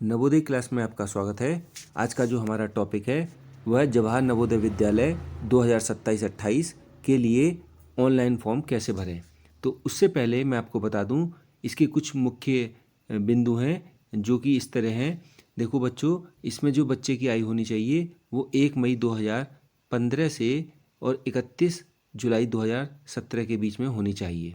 Navodaya class में आपका स्वागत है। आज का जो हमारा टॉपिक है वह है जवाहर नवोदय विद्यालय 2027-28 के लिए ऑनलाइन फॉर्म कैसे भरें। तो उससे पहले मैं आपको बता दूं इसके कुछ मुख्य बिंदु हैं जो कि इस तरह हैं। देखो बच्चों, इसमें जो बच्चे की आयु होनी चाहिए वो 1 मई 2015 से और 31 जुलाई 2017 के बीच में होनी चाहिए।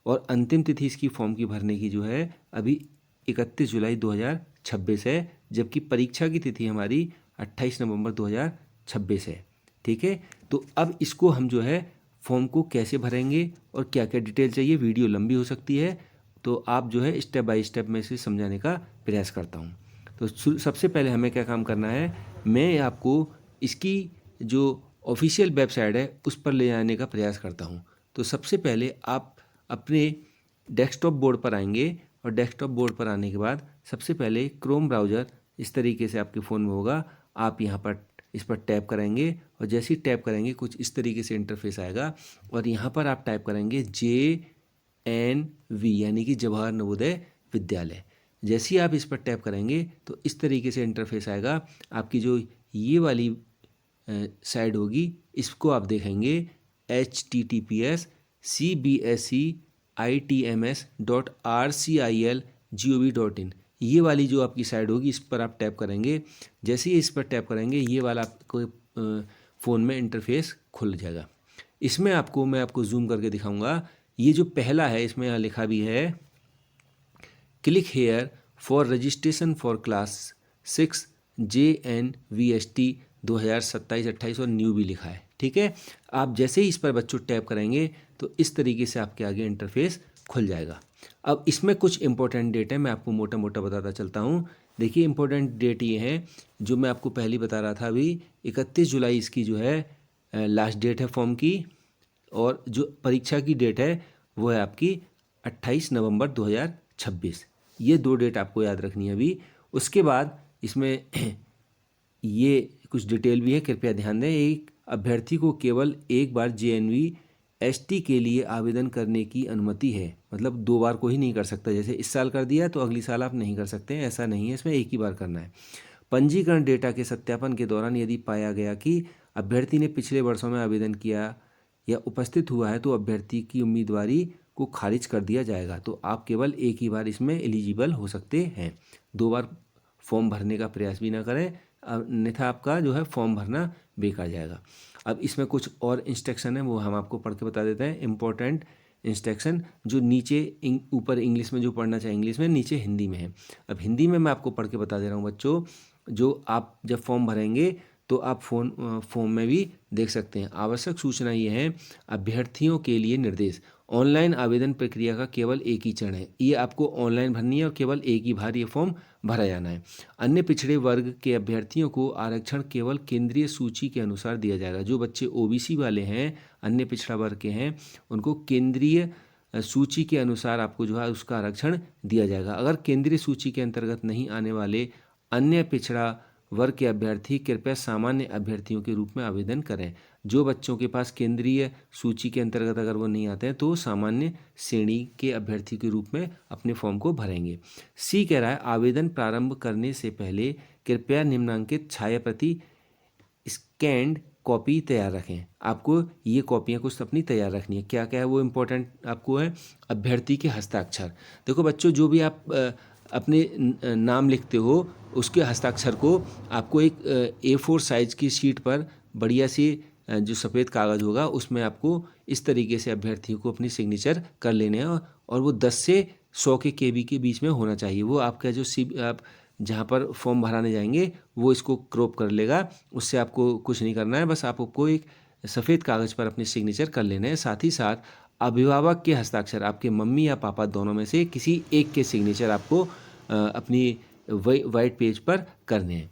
और अंतिम तिथि इसकी फॉर्म की भरने की जो है अभी 31 जुलाई 2026 है, जबकि परीक्षा की तिथि हमारी 28 नवंबर 2026 है। ठीक है, तो अब इसको हम जो है फॉर्म को कैसे भरेंगे और क्या क्या डिटेल चाहिए, वीडियो लंबी हो सकती है, तो आप जो है स्टेप बाय स्टेप में इसे समझाने का प्रयास करता हूँ। तो सबसे पहले हमें क्या काम करना है, मैं आपको इसकी जो ऑफिशियल वेबसाइट है उस पर ले जाने का प्रयास करता हूँ। तो सबसे पहले आप अपने डेस्कटॉप बोर्ड पर आएंगे और डेस्कटॉप बोर्ड पर आने के बाद सबसे पहले क्रोम ब्राउज़र इस तरीके से आपके फ़ोन में होगा। आप यहाँ पर इस पर टैप करेंगे और जैसे ही टैप करेंगे कुछ इस तरीके से इंटरफेस आएगा और यहाँ पर आप टाइप करेंगे JNV यानी कि जवाहर नवोदय विद्यालय। जैसे ही आप इस पर टैप करेंगे तो इस तरीके से इंटरफेस आएगा। आपकी जो ये वाली साइड होगी इसको आप देखेंगे https://cbseitms.rcil.gov.in। ये वाली जो आपकी साइड होगी इस पर आप टैप करेंगे। जैसे ही इस पर टैप करेंगे ये वाला आपको फ़ोन में इंटरफेस खुल जाएगा। इसमें मैं आपको जूम करके दिखाऊंगा। ये जो पहला है इसमें यहाँ लिखा भी है click here for registration for class 6 JNVST 2027-28 और न्यू भी लिखा है। ठीक है, आप जैसे ही इस पर बच्चों टैप करेंगे तो इस तरीके से आपके आगे इंटरफेस खुल जाएगा। अब इसमें कुछ इंपॉर्टेंट डेट है, मैं आपको मोटा मोटा बताता चलता हूँ। देखिए इंपॉर्टेंट डेट ये है जो मैं आपको पहले बता रहा था, अभी 31 जुलाई इसकी जो है लास्ट डेट है फॉर्म की, और जो परीक्षा की डेट है वो है आपकी 28 नवंबर 2026। ये दो डेट आपको याद रखनी है अभी। उसके बाद इसमें ये कुछ डिटेल भी है, कृपया ध्यान दें। एक अभ्यर्थी को केवल एक बार JNVST के लिए आवेदन करने की अनुमति है, मतलब 2 बार को ही नहीं कर सकता। जैसे इस साल कर दिया तो अगली साल आप नहीं कर सकते, ऐसा नहीं है, इसमें एक ही बार करना है। पंजीकरण डेटा के सत्यापन के दौरान यदि पाया गया कि अभ्यर्थी ने पिछले वर्षों में आवेदन किया या उपस्थित हुआ है तो अभ्यर्थी की उम्मीदवारी को खारिज कर दिया जाएगा। तो आप केवल एक ही बार इसमें एलिजिबल हो सकते हैं, 2 बार फॉर्म भरने का प्रयास भी ना करें, अन्यथा आपका जो है फॉर्म भरना बेकार जाएगा। अब इसमें कुछ और इंस्ट्रक्शन है वो हम आपको पढ़ के बता देते हैं। इम्पोर्टेंट इंस्ट्रक्शन जो नीचे ऊपर इंग्लिश में जो पढ़ना चाहिए इंग्लिश में, नीचे हिंदी में है। अब हिंदी में मैं आपको पढ़ के बता दे रहा हूँ बच्चों। जो आप जब फॉर्म भरेंगे तो आप फॉर्म में भी देख सकते हैं। आवश्यक सूचना ये है, अभ्यर्थियों के लिए निर्देश। ऑनलाइन आवेदन प्रक्रिया का केवल एक ही चरण है, ये आपको ऑनलाइन भरनी है और केवल एक ही बार ये फॉर्म भरा जाना है। अन्य पिछड़े वर्ग के अभ्यर्थियों को आरक्षण केवल केंद्रीय सूची के अनुसार दिया जाएगा। जो बच्चे OBC वाले हैं, अन्य पिछड़ा वर्ग के हैं, उनको केंद्रीय सूची के अनुसार आपको जो है उसका आरक्षण दिया जाएगा। अगर केंद्रीय सूची के अंतर्गत नहीं आने वाले अन्य पिछड़ा वर्ग के अभ्यर्थी कृपया सामान्य अभ्यर्थियों के रूप में आवेदन करें। जो बच्चों के पास केंद्रीय सूची के अंतर्गत अगर वो नहीं आते हैं तो सामान्य श्रेणी के अभ्यर्थी के रूप में अपने फॉर्म को भरेंगे। C कह रहा है, आवेदन प्रारंभ करने से पहले कृपया निम्नांकित छायाप्रति स्कैंड कॉपी तैयार रखें। आपको ये कॉपियाँ कुछ अपनी तैयार रखनी है। क्या क्या है वो इम्पोर्टेंट आपको है, अभ्यर्थी के हस्ताक्षर। देखो बच्चों, जो भी आप अपने नाम लिखते हो उसके हस्ताक्षर को आपको एक A4 साइज की शीट पर बढ़िया सी जो सफ़ेद कागज़ होगा उसमें आपको इस तरीके से अभ्यर्थियों को अपनी सिग्नेचर कर लेने हैं और वो 10 से 100 के KB के बीच में होना चाहिए। वो आपका जो आप जहाँ पर फॉर्म भराने जाएंगे वो इसको क्रॉप कर लेगा। उससे आपको कुछ नहीं करना है, बस आपको एक सफ़ेद कागज़ पर अपने सिग्नेचर कर लेने हैं। साथ ही साथ अभिभावक के हस्ताक्षर, आपके मम्मी या पापा दोनों में से किसी एक के सिग्नेचर आपको अपनी वाइट पेज पर करने हैं।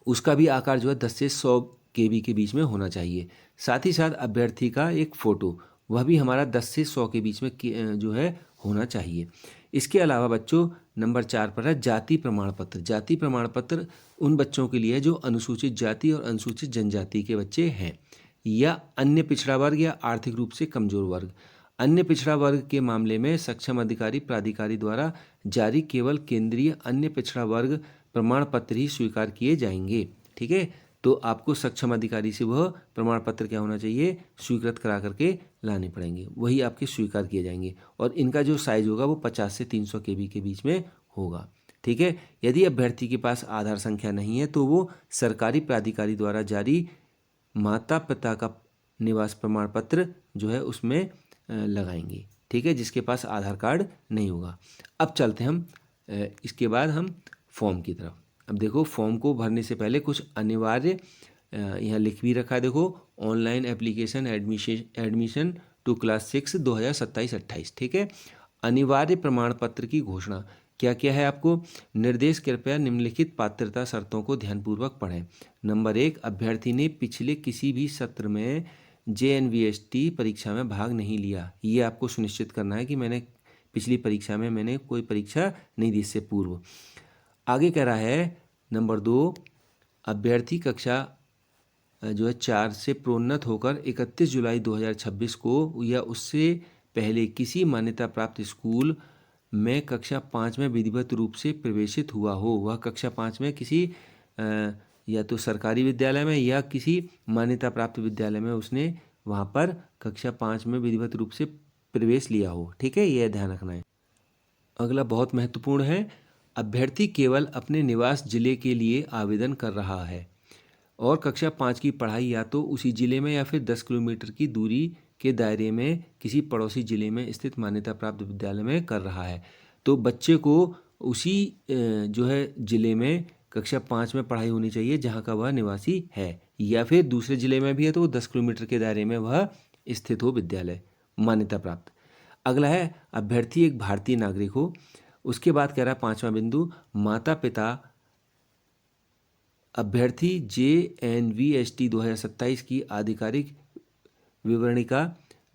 उसका भी आकार जो है 10 से 100 KB के बीच में होना चाहिए। साथ ही साथ अभ्यर्थी का एक फ़ोटो, वह भी हमारा 10 से 100 के बीच में जो है होना चाहिए। इसके अलावा बच्चों नंबर 4 पर है जाति प्रमाण पत्र। जाति प्रमाण पत्र उन बच्चों के लिए जो अनुसूचित जाति और अनुसूचित जनजाति के बच्चे हैं या अन्य पिछड़ा वर्ग या आर्थिक रूप से कमज़ोर वर्ग। अन्य पिछड़ा वर्ग के मामले में सक्षम अधिकारी प्राधिकारी द्वारा जारी केवल केंद्रीय अन्य पिछड़ा वर्ग प्रमाण पत्र ही स्वीकार किए जाएंगे। ठीक है, तो आपको सक्षम अधिकारी से वह प्रमाण पत्र क्या होना चाहिए, स्वीकृत करा करके लाने पड़ेंगे, वही आपके स्वीकार किए जाएंगे। और इनका जो साइज होगा वो 50 से 300 KB के बीच में होगा। ठीक है, यदि अभ्यर्थी के पास आधार संख्या नहीं है तो वो सरकारी प्राधिकारी द्वारा जारी माता पिता का निवास प्रमाण पत्र जो है उसमें लगाएंगे। ठीक है, जिसके पास आधार कार्ड नहीं होगा। अब चलते हम इसके बाद हम फॉर्म की तरफ। अब देखो, फॉर्म को भरने से पहले कुछ अनिवार्य यहाँ लिख भी रखा है, देखो, online application admission to class 6 2027-28। ठीक है, अनिवार्य प्रमाण पत्र की घोषणा क्या क्या है आपको निर्देश, कृपया निम्नलिखित पात्रता शर्तों को ध्यानपूर्वक पढ़ें। नंबर 1, अभ्यर्थी ने पिछले किसी भी सत्र में JNVST परीक्षा में भाग नहीं लिया। ये आपको सुनिश्चित करना है कि मैंने पिछली परीक्षा में मैंने कोई परीक्षा नहीं दी इससे पूर्व। आगे कह रहा है नंबर 2, अभ्यर्थी कक्षा जो है 4 से प्रोन्नत होकर 31 जुलाई 2026 को या उससे पहले किसी मान्यता प्राप्त स्कूल में कक्षा 5 में विधिवत रूप से प्रवेशित हुआ हो। वह कक्षा 5 में किसी या तो सरकारी विद्यालय में या किसी मान्यता प्राप्त विद्यालय में उसने वहाँ पर कक्षा 5 में विधिवत रूप से प्रवेश लिया हो। ठीक है, यह ध्यान रखना है। अगला बहुत महत्वपूर्ण है, अभ्यर्थी केवल अपने निवास जिले के लिए आवेदन कर रहा है और कक्षा 5 की पढ़ाई या तो उसी जिले में या फिर 10 किलोमीटर की दूरी के दायरे में किसी पड़ोसी जिले में स्थित मान्यता प्राप्त विद्यालय में कर रहा है। तो बच्चे को उसी जो है जिले में कक्षा 5 में पढ़ाई होनी चाहिए जहाँ का वह निवासी है, या फिर दूसरे जिले में भी है तो 10 किलोमीटर के दायरे में वह स्थित हो विद्यालय मान्यता प्राप्त। अगला है, अभ्यर्थी एक भारतीय नागरिक हो। उसके बाद कह रहा है 5वां बिंदु, माता पिता अभ्यर्थी JNVST 2027 की आधिकारिक विवरणिका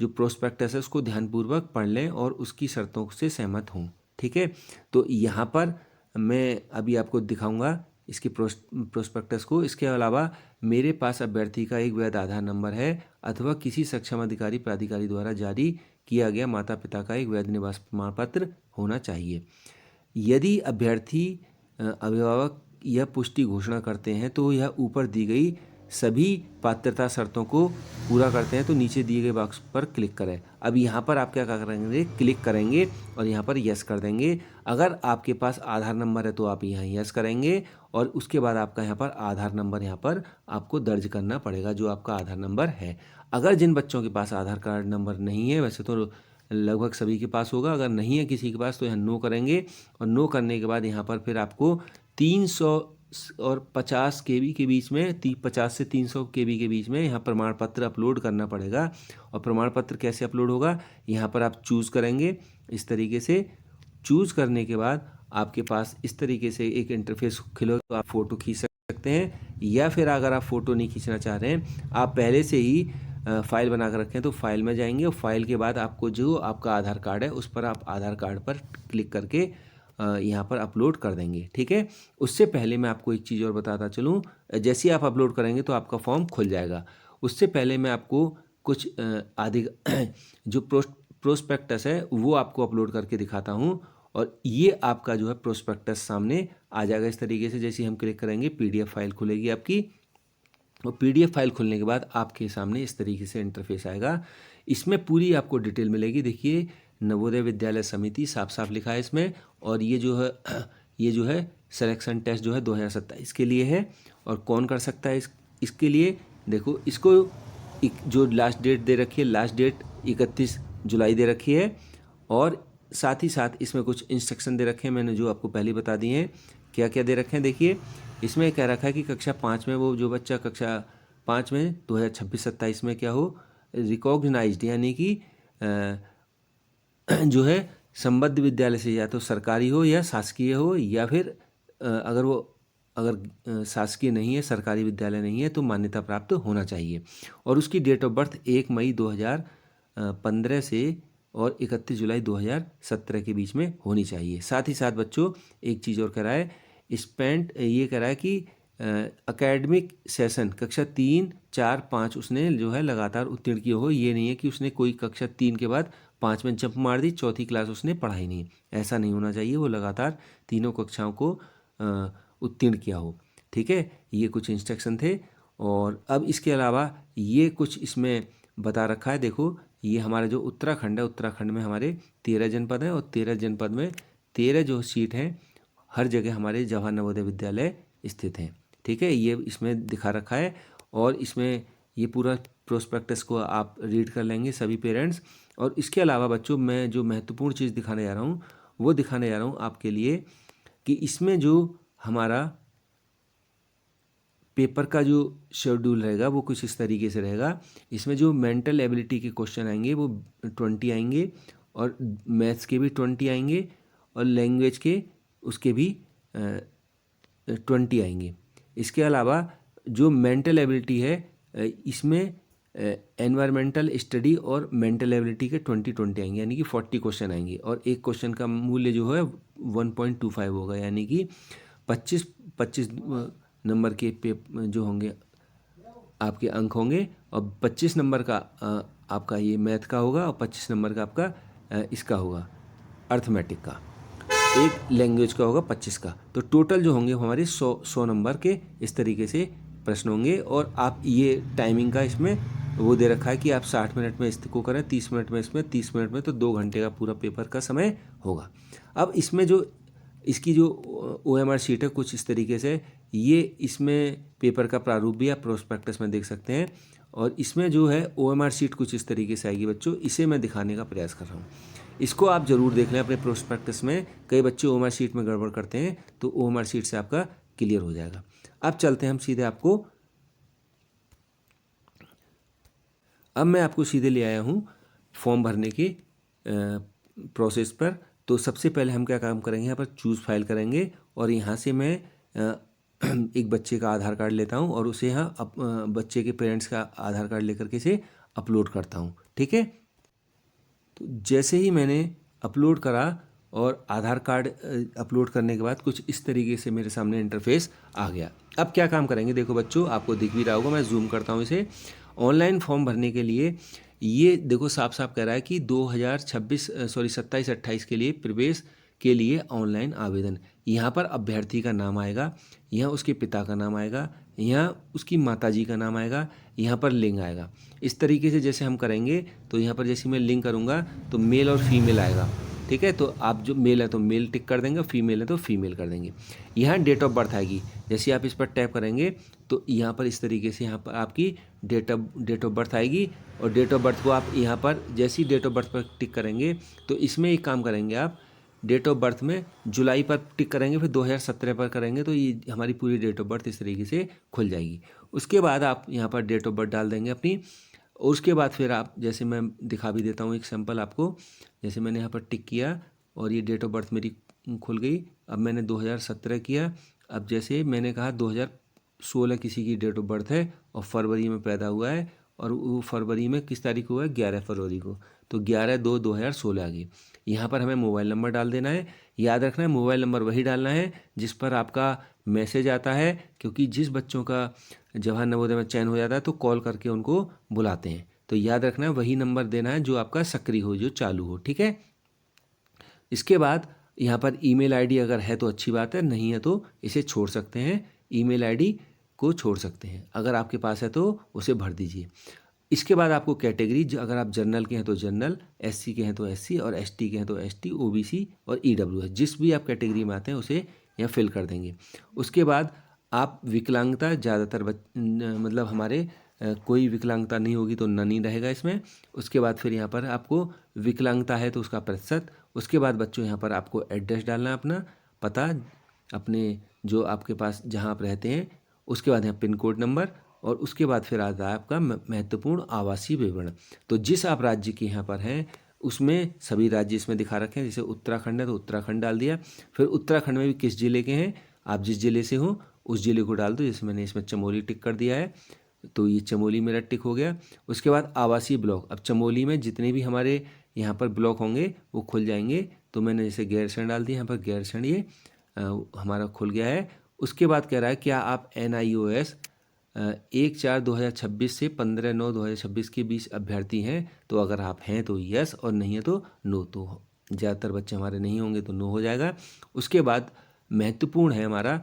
जो प्रोस्पेक्टस है उसको ध्यानपूर्वक पढ़ लें और उसकी शर्तों से सहमत हों। ठीक है, तो यहाँ पर मैं अभी आपको दिखाऊंगा इसके प्रोस्पेक्टस को। इसके अलावा मेरे पास अभ्यर्थी का एक वैध आधार नंबर है अथवा किसी सक्षम अधिकारी प्राधिकारी द्वारा जारी किया गया माता पिता का एक वैध निवास प्रमाण पत्र होना चाहिए। यदि अभ्यर्थी अभिभावक यह पुष्टि घोषणा करते हैं तो यह ऊपर दी गई सभी पात्रता शर्तों को पूरा करते हैं तो नीचे दिए गए बॉक्स पर क्लिक करें। अब यहाँ पर आप क्या करेंगे, क्लिक करेंगे और यहाँ पर यस कर देंगे। अगर आपके पास आधार नंबर है तो आप यहाँ यस करेंगे और उसके बाद आपका यहाँ पर आधार नंबर यहाँ पर आपको दर्ज करना पड़ेगा जो आपका आधार नंबर है। अगर जिन बच्चों के पास आधार कार्ड नंबर नहीं है, वैसे तो लगभग सभी के पास होगा, अगर नहीं है किसी के पास तो यहाँ नो करेंगे और नो करने के बाद यहाँ पर फिर आपको 300 और 50 KB के बीच में 50 से 300 KB के बीच में यहाँ प्रमाण पत्र अपलोड करना पड़ेगा। और प्रमाण पत्र कैसे अपलोड होगा, यहाँ पर आप चूज़ करेंगे। इस तरीके से चूज़ करने के बाद आपके पास इस तरीके से एक इंटरफेस खुलेगा, तो आप फ़ोटो खींच सकते हैं, या फिर अगर आप फ़ोटो नहीं खींचना चाह रहे हैं, आप पहले से ही फाइल बना कर रखें तो फाइल में जाएंगे और फाइल के बाद आपको जो आपका आधार कार्ड है उस पर आप आधार कार्ड पर क्लिक करके यहाँ पर अपलोड कर देंगे। ठीक है, उससे पहले मैं आपको एक चीज़ और बताता चलूँ, जैसे ही आप अपलोड करेंगे तो आपका फॉर्म खुल जाएगा। उससे पहले मैं आपको कुछ जो प्रोस्पेक्टस है वो आपको अपलोड करके दिखाता हूँ और ये आपका जो है प्रोस्पेक्टस सामने आ जाएगा इस तरीके से। जैसे हम क्लिक करेंगे PDF फाइल खुलेगी आपकी, और PDF फाइल खुलने के बाद आपके सामने इस तरीके से इंटरफेस आएगा। इसमें पूरी आपको डिटेल मिलेगी। देखिए, नवोदय विद्यालय समिति साफ साफ लिखा है इसमें, और ये जो है सिलेक्शन टेस्ट जो है 2027 के लिए है। और कौन कर सकता है इसके लिए, देखो इसको जो लास्ट डेट दे रखी है, लास्ट डेट 31 जुलाई दे रखी है, और साथ ही साथ इसमें कुछ इंस्ट्रक्शन दे रखे हैं मैंने जो आपको पहले बता दिए हैं। क्या क्या दे रखे हैं, देखिए इसमें कह रखा है कि कक्षा 5 में वो जो बच्चा कक्षा 5 में 2026-27 में क्या हो, रिकॉग्नाइज्ड यानी कि जो है संबद्ध विद्यालय से या तो सरकारी हो या शासकीय हो, या फिर अगर शासकीय नहीं है, सरकारी विद्यालय नहीं है तो मान्यता प्राप्त होना चाहिए। और उसकी डेट ऑफ बर्थ 1 मई 2015 से और 31 जुलाई 2017 के बीच में होनी चाहिए। साथ ही साथ बच्चों एक चीज़ और कह रहा है, ये कह रहा है कि एकेडमिक सेशन कक्षा 3, 4, 5 उसने जो है लगातार उत्तीर्ण किया हो। ये नहीं है कि उसने कोई कक्षा 3 के बाद 5 में जंप मार दी, चौथी क्लास उसने पढ़ाई नहीं। ऐसा नहीं होना चाहिए, वो लगातार तीनों कक्षाओं को उत्तीर्ण किया हो। ठीक है, ये कुछ इंस्ट्रक्शन थे। और अब इसके अलावा ये कुछ इसमें बता रखा है। देखो, ये हमारा जो उत्तराखंड है, उत्तराखंड में हमारे 13 जनपद हैं और 13 जनपद में 13 जो सीट हैं हर जगह हमारे जवाहर नवोदय विद्यालय स्थित हैं। ठीक है, ये इसमें दिखा रखा है और इसमें ये पूरा प्रोस्पेक्टस को आप रीड कर लेंगे सभी पेरेंट्स। और इसके अलावा बच्चों, मैं जो महत्वपूर्ण चीज़ दिखाने जा रहा हूँ वो दिखाने जा रहा हूँ आपके लिए कि इसमें जो हमारा पेपर का जो शेड्यूल रहेगा वो कुछ इस तरीके से रहेगा। इसमें जो मेंटल एबिलिटी के क्वेश्चन आएंगे वो 20 आएंगे, और मैथ्स के भी 20 आएंगे, और लैंग्वेज के उसके भी 20 आएंगे। इसके अलावा जो मेंटल एबिलिटी है इसमें एनवायरमेंटल स्टडी और मेंटल एबिलिटी के 20 आएंगे, यानी कि 40 क्वेश्चन आएंगे। और एक क्वेश्चन का मूल्य जो है 1.25 होगा, यानी कि 25 नंबर के जो होंगे आपके अंक होंगे। और 25 नंबर का आपका ये मैथ का होगा, और 25 नंबर का आपका इसका होगा अर्थमेटिक का। एक लैंग्वेज का होगा 25 का। तो टोटल जो होंगे हमारे 100 नंबर के इस तरीके से प्रश्न होंगे। और आप ये टाइमिंग का इसमें वो दे रखा है कि आप 60 मिनट में इसको करें, 30 मिनट में इसमें, 30 मिनट में, तो 2 घंटे का पूरा पेपर का समय होगा। अब इसमें जो इसकी जो OMR शीट है कुछ इस तरीके से, ये इसमें पेपर का प्रारूप भी आप प्रोस्पेक्टस में देख सकते हैं। और इसमें जो है OMR शीट कुछ इस तरीके से आएगी बच्चों, इसे मैं दिखाने का प्रयास कर रहा हूँ। इसको आप ज़रूर देख लें अपने प्रोस्पेक्टस में। कई बच्चे OMR शीट में गड़बड़ करते हैं, तो OMR शीट से आपका क्लियर हो जाएगा। अब चलते हैं हम सीधे आपको, अब मैं आपको सीधे ले आया हूँ फॉर्म भरने के प्रोसेस पर। तो सबसे पहले हम क्या काम करेंगे, यहाँ पर चूज़ फाइल करेंगे, और यहाँ से मैं एक बच्चे का आधार कार्ड लेता हूँ और उसे यहाँ बच्चे के पेरेंट्स का आधार कार्ड लेकर के इसे अपलोड करता हूँ। ठीक है, तो जैसे ही मैंने अपलोड करा और आधार कार्ड अपलोड करने के बाद कुछ इस तरीके से मेरे सामने इंटरफेस आ गया। अब क्या काम करेंगे, देखो बच्चों, आपको दिख भी रहा होगा, मैं जूम करता हूँ इसे। ऑनलाइन फॉर्म भरने के लिए ये देखो साफ साफ कह रहा है कि 27-28 के लिए प्रवेश के लिए ऑनलाइन आवेदन। यहाँ पर अभ्यर्थी का नाम आएगा, यहाँ उसके पिता का नाम आएगा, यहाँ उसकी माताजी का नाम आएगा, यहाँ पर लिंग आएगा। इस तरीके से जैसे हम करेंगे तो यहाँ पर जैसे मैं लिंग करूँगा तो मेल और फीमेल आएगा। ठीक है, तो आप जो मेल है तो मेल टिक कर देंगे, फीमेल है तो फीमेल कर देंगे। यहाँ डेट ऑफ बर्थ आएगी, जैसे आप इस पर टैप करेंगे तो यहाँ पर इस तरीके से यहाँ पर आपकी डेट ऑफ बर्थ आएगी। और डेट ऑफ बर्थ को आप यहाँ पर जैसे ही डेट ऑफ बर्थ पर टिक करेंगे तो इसमें एक काम करेंगे, आप डेट ऑफ बर्थ में जुलाई पर टिक करेंगे, फिर 2017 पर करेंगे, तो ये हमारी पूरी डेट ऑफ बर्थ इस तरीके से खुल जाएगी। उसके बाद आप यहाँ पर डेट ऑफ बर्थ डाल देंगे अपनी, और उसके बाद फिर आप, जैसे मैं दिखा भी देता हूँ एक सैंपल आपको, जैसे मैंने यहाँ पर टिक किया और ये डेट ऑफ बर्थ मेरी खुल गई। अब मैंने 2017 किया। अब जैसे मैंने कहा 2016 किसी की डेट ऑफ बर्थ है और फरवरी में पैदा हुआ है, और वो फरवरी में किस तारीख को हुआ है, 11 फरवरी को, तो 11/2/2016 आ गई। यहाँ पर हमें मोबाइल नंबर डाल देना है। याद रखना है मोबाइल नंबर वही डालना है जिस पर आपका मैसेज आता है, क्योंकि जिस बच्चों का जवाहर नवोदय में चयन हो जाता है तो कॉल करके उनको बुलाते हैं। तो याद रखना है वही नंबर देना है जो आपका सक्रिय हो, जो चालू हो। ठीक है, इसके बाद यहाँ पर ईमेल आईडी अगर है तो अच्छी बात है, नहीं है तो इसे छोड़ सकते हैं, ईमेल आईडी को छोड़ सकते हैं। अगर आपके पास है तो उसे भर दीजिए। इसके बाद आपको कैटेगरी, अगर आप जनरल के हैं तो जनरल, SC के हैं तो SC, और ST के हैं तो ST, OBC और EWS, जिस भी आप कैटेगरी में आते हैं उसे यहाँ फिल कर देंगे। उसके बाद आप विकलांगता, ज़्यादातर मतलब हमारे कोई विकलांगता नहीं होगी तो नन ही रहेगा इसमें। उसके बाद फिर यहाँ पर आपको विकलांगता है तो उसका प्रतिशत। उसके बाद बच्चों यहाँ पर आपको एड्रेस डालना है, अपना पता, अपने जो आपके पास जहाँ आप रहते हैं। उसके बाद यहाँ पिन कोड नंबर, और उसके बाद फिर आता है आपका महत्वपूर्ण आवासीय विवरण। तो जिस आप राज्य के यहाँ पर हैं उसमें सभी राज्य इसमें दिखा रखे हैं। जैसे उत्तराखंड है तो उत्तराखंड डाल दिया। फिर उत्तराखंड में भी किस जिले के हैं, आप जिस जिले से हो उस जिले को डाल दो। जैसे मैंने इसमें चमोली टिक कर दिया है तो ये चमोली मेरा टिक हो गया। उसके बाद आवासीय ब्लॉक, अब चमोली में जितने भी हमारे यहाँ पर ब्लॉक होंगे वो खुल जाएंगे। तो मैंने जैसे गैरसैंण डाल दिया, यहाँ पर गैरसैंण ये हमारा खुल गया है। उसके बाद कह रहा है क्या आप NIOS 1/4/2026 से 15/9/2026 के बीच अभ्यर्थी हैं तो अगर आप हैं तो यस और नहीं है तो नो। तो ज़्यादातर बच्चे हमारे नहीं होंगे तो नो हो जाएगा। उसके बाद महत्वपूर्ण है हमारा,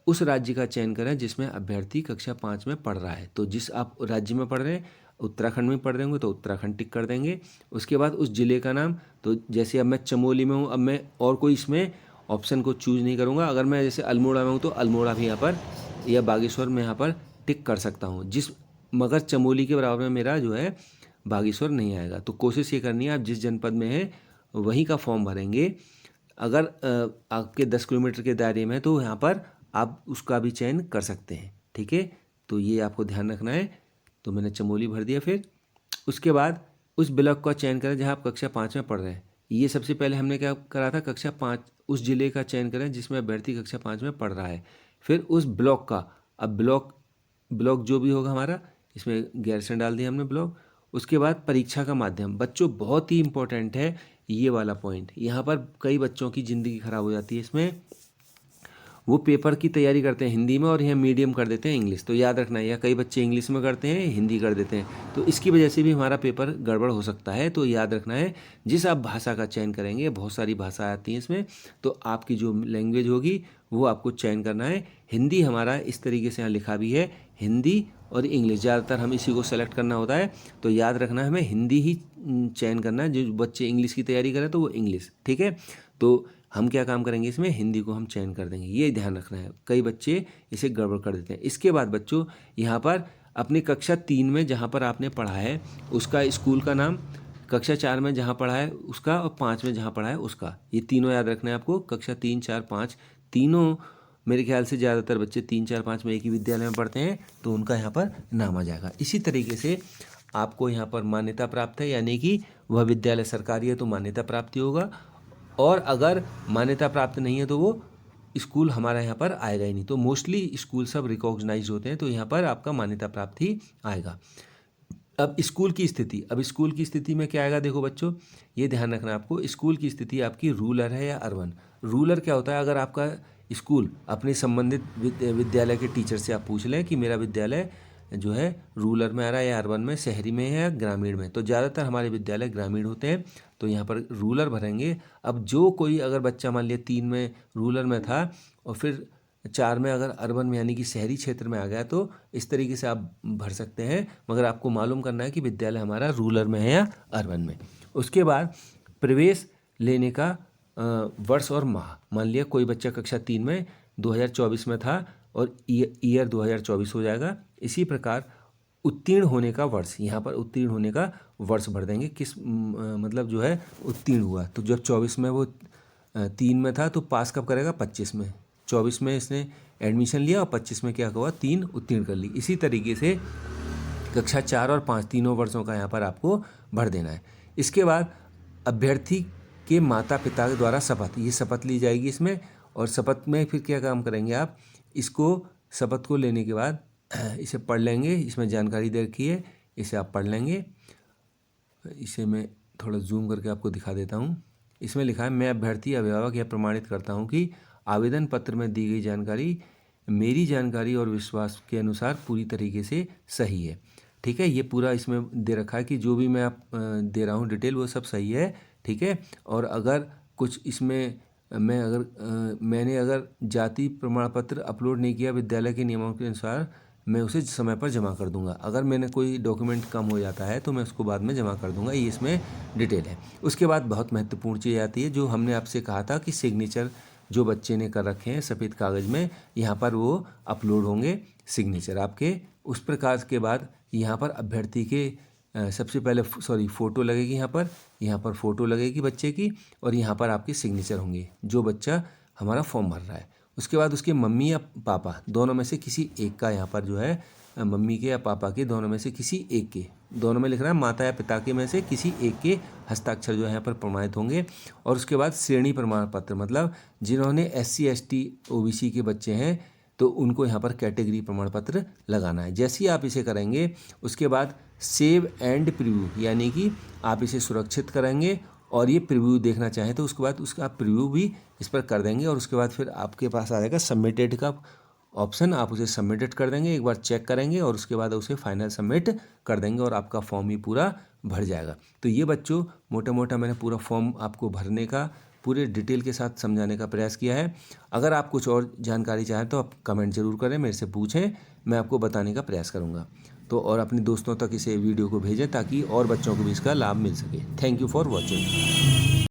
उस राज्य का चयन करें जिसमें अभ्यर्थी कक्षा 5 में पढ़ रहा है। तो जिस आप राज्य में पढ़ रहे हैं, उत्तराखंड में पढ़ रहे होंगे तो उत्तराखंड टिक कर देंगे। उसके बाद उस ज़िले का नाम, तो जैसे अब मैं चमोली में हूँ, अब मैं और कोई इसमें ऑप्शन को चूज़ नहीं करूँगा। अगर मैं जैसे अल्मोड़ा में हूँ तो अल्मोड़ा भी यहाँ पर, या बागेश्वर में यहाँ पर टिक कर सकता हूँ। मगर चमोली के बराबर में मेरा जो है बागेश्वर नहीं आएगा। तो कोशिश ये करनी है आप जिस जनपद में हैं वहीं का फॉर्म भरेंगे। अगर आपके 10 किलोमीटर के दायरे में है तो यहाँ पर आप उसका भी चयन कर सकते हैं। ठीक है, तो ये आपको ध्यान रखना है। तो मैंने चमोली भर दिया। फिर उसके बाद उस ब्लॉक का चयन करें जहाँ आप कक्षा 5 में पढ़ रहे हैं। ये सबसे पहले हमने क्या करा था, कक्षा 5 उस ज़िले का चयन करें जिसमें अभ्यर्थी कक्षा 5 में पढ़ रहा है। फिर उस ब्लॉक का, अब ब्लॉक जो भी होगा हमारा, इसमें गैरसैंण डाल दिया हमने ब्लॉक। उसके बाद परीक्षा का माध्यम, बच्चों बहुत ही इंपॉर्टेंट है ये वाला पॉइंट। यहाँ पर कई बच्चों की ज़िंदगी खराब हो जाती है। इसमें वो पेपर की तैयारी करते हैं हिंदी में और यहाँ मीडियम कर देते हैं इंग्लिश। तो याद रखना है, या कई बच्चे इंग्लिश में करते हैं, हिंदी कर देते हैं, तो इसकी वजह से भी हमारा पेपर गड़बड़ हो सकता है। तो याद रखना है, जिस आप भाषा का चयन करेंगे, बहुत सारी भाषा आती हैं इसमें, तो आपकी जो लैंग्वेज होगी वो आपको चयन करना है। हिंदी हमारा इस तरीके से यहाँ लिखा भी है, हिंदी और इंग्लिश, ज़्यादातर हम इसी को सेलेक्ट करना होता है। तो याद रखना है हमें हिंदी ही चयन करना है। जो बच्चे इंग्लिश की तैयारी करें तो वो इंग्लिश, ठीक है। तो हम क्या काम करेंगे, इसमें हिंदी को हम चयन कर देंगे, ये ध्यान रखना है। कई बच्चे इसे गड़बड़ कर देते हैं। इसके बाद बच्चों यहाँ पर अपनी कक्षा 3 में जहाँ पर आपने पढ़ा है उसका स्कूल का नाम, कक्षा 4 में जहाँ पढ़ा है उसका, और 5 में जहाँ पढ़ा है उसका, ये तीनों याद रखना है आपको। कक्षा 3, 4, 5 तीनों, मेरे ख्याल से ज़्यादातर बच्चे 3, 4, 5 में एक ही विद्यालय में पढ़ते हैं तो उनका यहाँ पर नाम आ जाएगा। इसी तरीके से आपको यहाँ पर मान्यता प्राप्त है, यानी कि वह विद्यालय सरकारी है तो मान्यता प्राप्ति होगा, और अगर मान्यता प्राप्त नहीं है तो वो स्कूल हमारा यहाँ पर आएगा ही नहीं। तो मोस्टली स्कूल सब रिकॉग्नाइज होते हैं तो यहाँ पर आपका मान्यता प्राप्त ही आएगा। अब स्कूल की स्थिति, अब स्कूल की स्थिति में क्या आएगा, देखो बच्चों ये ध्यान रखना है आपको, स्कूल की स्थिति आपकी रूरल है या अर्बन। रूरल क्या होता है, अगर आपका स्कूल अपने संबंधित विद्यालय के टीचर से आप पूछ लें कि मेरा विद्यालय जो है रूरल में आ रहा है या अर्बन में, शहरी में है या ग्रामीण में, तो ज़्यादातर हमारे विद्यालय ग्रामीण होते हैं तो यहाँ पर रूरल भरेंगे। अब जो कोई अगर बच्चा मान लिया 3 में रूरल में था और फिर 4 में अगर अर्बन में यानी कि शहरी क्षेत्र में आ गया तो इस तरीके से आप भर सकते हैं, मगर आपको मालूम करना है कि विद्यालय हमारा रूरल में है या अर्बन में। उसके बाद प्रवेश लेने का वर्ष और माह, मान लिया कोई बच्चा कक्षा 3 में 2024 में था और ईयर 2024 हो जाएगा। इसी प्रकार उत्तीर्ण होने का वर्ष, यहाँ पर उत्तीर्ण होने का वर्ष भर देंगे, किस मतलब जो है उत्तीर्ण हुआ, तो जब 24 में वो 3 में था तो पास कब करेगा, 25 में। 24 में इसने एडमिशन लिया और 25 में क्या हुआ, 3 उत्तीर्ण कर ली। इसी तरीके से कक्षा 4 और 5 तीनों वर्षों का यहाँ पर आपको भर देना है। इसके बाद अभ्यर्थी के माता पिता के द्वारा शपथ, ये शपथ ली जाएगी इसमें, और शपथ में फिर क्या काम करेंगे आप, इसको शपथ को लेने के बाद इसे पढ़ लेंगे, इसमें जानकारी दे रखी है, इसे आप पढ़ लेंगे। इसे मैं थोड़ा जूम करके आपको दिखा देता हूँ। इसमें लिखा है, मैं अभ्यर्थी अभिभावक यह प्रमाणित करता हूँ कि आवेदन पत्र में दी गई जानकारी मेरी जानकारी और विश्वास के अनुसार पूरी तरीके से सही है। ठीक है, ये पूरा इसमें दे रखा है कि जो भी मैं आप दे रहा हूँ डिटेल वो सब सही है। ठीक है, और अगर कुछ इसमें मैंने अगर जाति प्रमाण पत्र अपलोड नहीं किया विद्यालय के नियमों के अनुसार, मैं उसे समय पर जमा कर दूंगा। अगर मैंने कोई डॉक्यूमेंट कम हो जाता है तो मैं उसको बाद में जमा कर दूंगा, ये इसमें डिटेल है। उसके बाद बहुत महत्वपूर्ण चीज़ आती है जो हमने आपसे कहा था कि सिग्नेचर जो बच्चे ने कर रखे हैं सफ़ेद कागज़ में, यहाँ पर वो अपलोड होंगे सिग्नेचर आपके। उस प्रकार के बाद यहाँ पर अभ्यर्थी के सबसे पहले फ़ोटो लगेगी, यहाँ पर फ़ोटो लगेगी बच्चे की, और यहाँ पर आपके सिग्नेचर होंगे जो बच्चा हमारा फॉर्म भर रहा है। उसके बाद उसके मम्मी या पापा दोनों में से किसी एक का, यहाँ पर जो है मम्मी के या पापा के दोनों में से किसी एक के, दोनों में लिख रहा है माता या पिता के में से किसी एक के हस्ताक्षर जो है यहाँ पर प्रमाणित होंगे। और उसके बाद श्रेणी प्रमाण पत्र, मतलब जिन्होंने SC ST OBC के बच्चे हैं तो उनको यहाँ पर कैटेगरी प्रमाण पत्र लगाना है। जैसे ही आप इसे करेंगे उसके बाद सेव एंड प्रीव्यू, यानी कि आप इसे सुरक्षित करेंगे और ये प्रीव्यू देखना चाहें तो उसके बाद उसका प्रीव्यू भी इस पर कर देंगे, और उसके बाद फिर आपके पास आ जाएगा सबमिटेड का ऑप्शन आप उसे सबमिटेड कर देंगे, एक बार चेक करेंगे और उसके बाद उसे फाइनल सबमिट कर देंगे और आपका फॉर्म ही पूरा भर जाएगा। तो ये बच्चों मोटा मोटा मैंने पूरा फॉर्म आपको भरने का पूरे डिटेल के साथ समझाने का प्रयास किया है। अगर आप कुछ और जानकारी चाहें तो आप कमेंट ज़रूर करें, मेरे से पूछें, मैं आपको बताने का प्रयास करूँगा। तो और अपने दोस्तों तक इसे वीडियो को भेजें ताकि और बच्चों को भी इसका लाभ मिल सके। Thank you for watching.